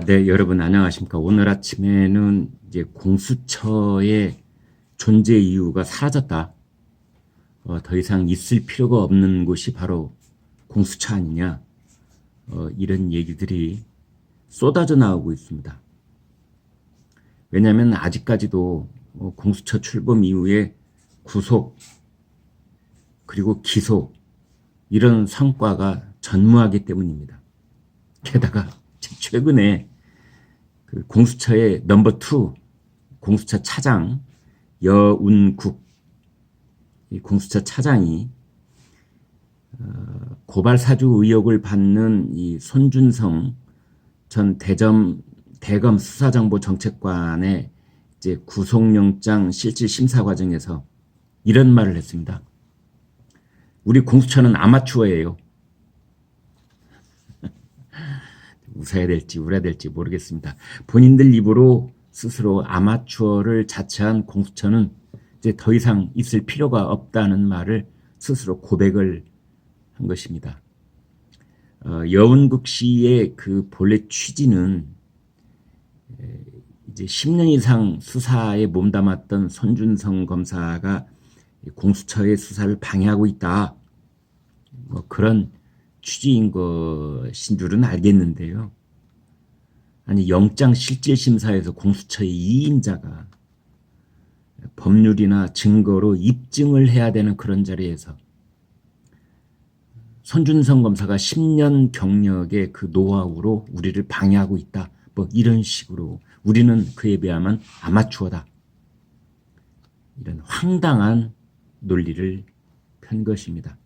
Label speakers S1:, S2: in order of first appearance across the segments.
S1: 네, 여러분 안녕하십니까? 오늘 아침에는 이제 공수처의 존재 이유가 사라졌다. 더 이상 있을 필요가 없는 곳이 바로 공수처 아니냐. 이런 얘기들이 쏟아져 나오고 있습니다. 왜냐하면 아직까지도 공수처 출범 이후에 구속 그리고 기소 이런 성과가 전무하기 때문입니다. 게다가 최근에 그 공수처의 넘버 2 공수처 차장 여운국 이 공수처 차장이 고발 사주 의혹을 받는 이 손준성 전 대검 수사정보정책관의 이제 구속영장 실질 심사 과정에서 이런 말을 했습니다. 우리 공수처는 아마추어예요. 웃어야 될지 울어야 될지 모르겠습니다. 본인들 입으로 스스로 아마추어를 자처한 공수처는 이제 더 이상 있을 필요가 없다는 말을 스스로 고백을 한 것입니다. 여운국 씨의 그 본래 취지는 이제 10년 이상 수사에 몸담았던 손준성 검사가 공수처의 수사를 방해하고 있다. 뭐 그런 취지인 것인 줄은 알겠는데요. 아니 영장 실질심사에서 공수처의 2인자가 법률이나 증거로 입증을 해야 되는 그런 자리에서 손준성 검사가 10년 경력의 그 노하우로 우리를 방해하고 있다. 뭐 이런 식으로 우리는 그에 비하면 아마추어다. 이런 황당한 논리를 편 것입니다.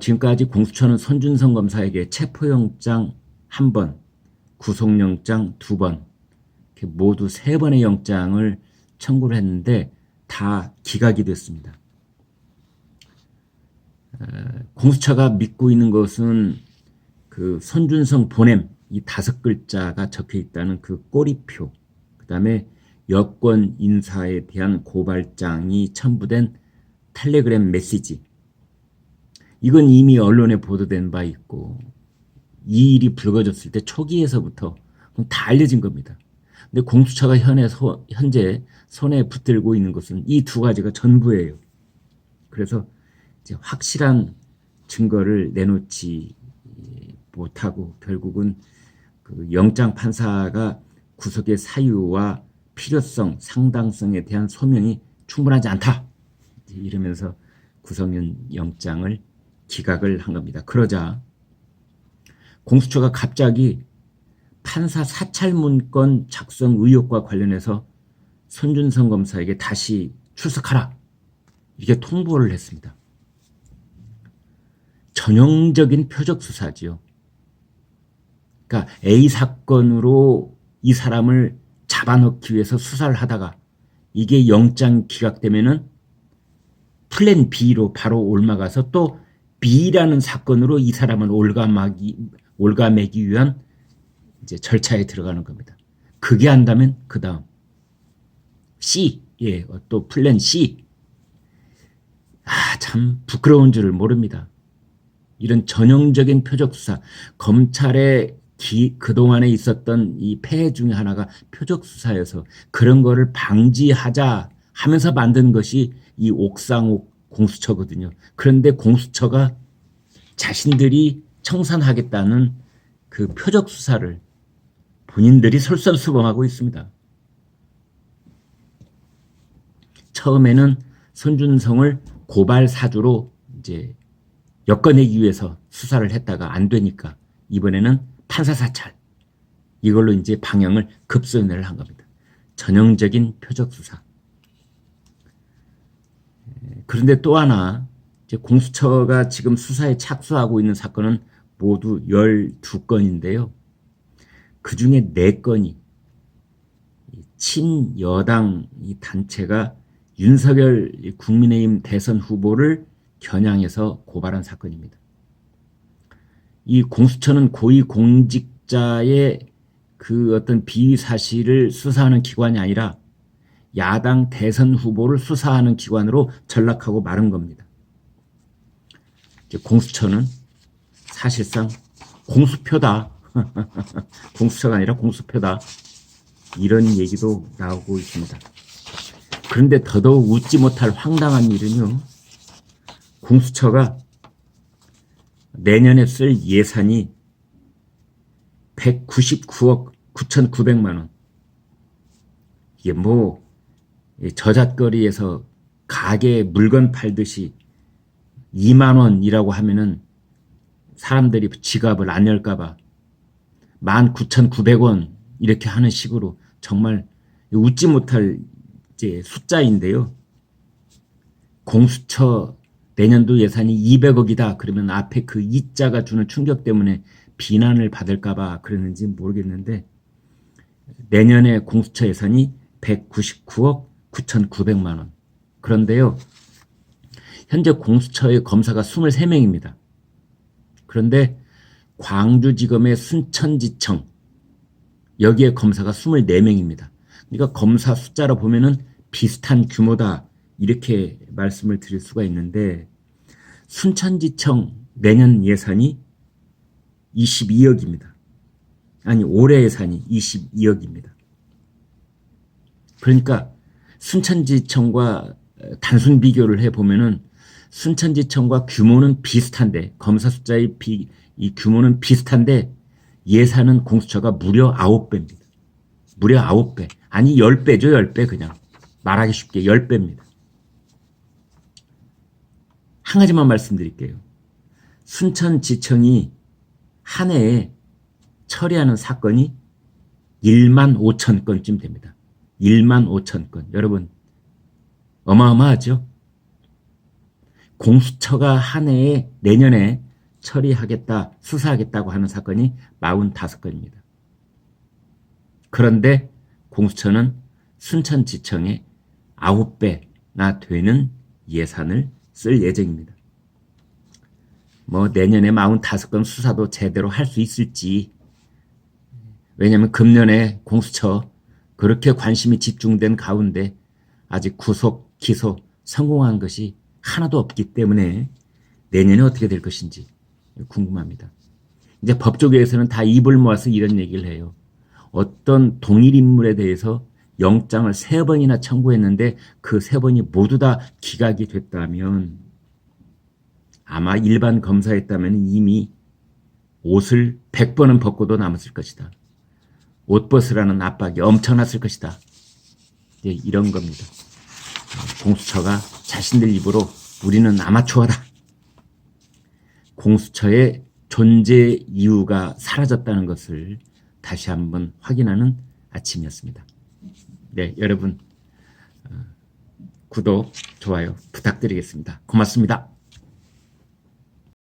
S1: 지금까지 공수처는 손준성 검사에게 체포영장 1번, 구속영장 2번, 모두 3번의 영장을 청구를 했는데 다 기각이 됐습니다. 공수처가 믿고 있는 것은 그 손준성 보냄 이 5글자가 적혀 있다는 그 꼬리표, 그 다음에 여권 인사에 대한 고발장이 첨부된 텔레그램 메시지, 이건 이미 언론에 보도된 바 있고 이 일이 불거졌을 때 초기에서부터 다 알려진 겁니다. 근데 공수처가 현재 손에 붙들고 있는 것은 이 2가지가 전부예요. 그래서 이제 확실한 증거를 내놓지 못하고 결국은 그 영장 판사가 구속의 사유와 필요성, 상당성에 대한 소명이 충분하지 않다. 이러면서 구속영장을 기각을 한 겁니다. 그러자 공수처가 갑자기 판사 사찰 문건 작성 의혹과 관련해서 손준성 검사에게 다시 출석하라. 이렇게 통보를 했습니다. 전형적인 표적 수사지요. 그러니까 A 사건으로 이 사람을 잡아넣기 위해서 수사를 하다가 이게 영장 기각되면은 플랜 B로 바로 옮아가서 또 B라는 사건으로 이 사람을 올가매기 위한 이제 절차에 들어가는 겁니다. 그게 안다면 그 다음 C, 또 플랜 C. 참 부끄러운 줄을 모릅니다. 이런 전형적인 표적 수사, 검찰의 그동안에 있었던 이 폐해 중에 하나가 표적 수사여서 그런 거를 방지하자 하면서 만든 것이 이 옥상옥 공수처거든요. 그런데 공수처가 자신들이 청산하겠다는 그 표적 수사를 본인들이 솔선수범하고 있습니다. 처음에는 손준성을 고발 사주로 이제 엮어내기 위해서 수사를 했다가 안 되니까 이번에는 판사 사찰, 이걸로 이제 방향을 급선회를 한 겁니다. 전형적인 표적 수사. 그런데 또 하나, 이제 공수처가 지금 수사에 착수하고 있는 사건은 모두 12건인데요. 그 중에 4건이 친여당 이 단체가 윤석열 국민의힘 대선 후보를 겨냥해서 고발한 사건입니다. 이 공수처는 고위공직자의 그 어떤 비위 사실을 수사하는 기관이 아니라 야당 대선 후보를 수사하는 기관으로 전락하고 마른 겁니다. 공수처는 사실상 공수표다. 공수처가 아니라 공수표다. 이런 얘기도 나오고 있습니다. 그런데 더더욱 웃지 못할 황당한 일은요. 공수처가 내년에 쓸 예산이 199억 9,900만 원. 이게 뭐 저잣거리에서 가게 물건 팔듯이 2만 원이라고 하면은 사람들이 지갑을 안 열까봐 19,900원 이렇게 하는 식으로 정말 웃지 못할 이제 숫자인데요. 공수처 내년도 예산이 200억이다. 그러면 앞에 그 2자가 주는 충격 때문에 비난을 받을까봐 그러는지 모르겠는데 내년에 공수처 예산이 199억 9,900만 원. 그런데요. 현재 공수처의 검사가 23명입니다. 그런데 광주지검의 순천지청 여기에 검사가 24명입니다. 그러니까 검사 숫자로 보면은 비슷한 규모다 이렇게 말씀을 드릴 수가 있는데 순천지청 내년 예산이 22억입니다. 아니 올해 예산이 22억입니다. 그러니까 순천지청과 단순 비교를 해보면은 순천지청과 규모는 비슷한데 검사 숫자의 이 규모는 비슷한데 예산은 공수처가 무려 9배입니다. 무려 9배. 아니 10배죠. 10배 그냥. 말하기 쉽게 10배입니다. 한 가지만 말씀드릴게요. 순천지청이 한 해에 처리하는 사건이 1만 5천 건쯤 됩니다. 1만 5천 건. 여러분 어마어마하죠? 공수처가 한 해에 내년에 처리하겠다, 수사하겠다고 하는 사건이 45건입니다. 그런데 공수처는 순천지청의 9배나 되는 예산을 쓸 예정입니다. 뭐 내년에 45건 수사도 제대로 할 수 있을지. 왜냐하면 금년에 공수처 그렇게 관심이 집중된 가운데 아직 구속, 기소 성공한 것이 하나도 없기 때문에 내년에 어떻게 될 것인지 궁금합니다. 이제 법조계에서는 다 입을 모아서 이런 얘기를 해요. 어떤 동일 인물에 대해서 영장을 3번이나 청구했는데 그 3번이 모두 다 기각이 됐다면 아마 일반 검사였다면 이미 옷을 100번은 벗고도 남았을 것이다. 옷 벗으라는 압박이 엄청났을 것이다. 이제 이런 겁니다. 공수처가 자신들 입으로 우리는 아마추어다. 공수처의 존재 이유가 사라졌다는 것을 다시 한번 확인하는 아침이었습니다. 네, 여러분 구독, 좋아요 부탁드리겠습니다. 고맙습니다.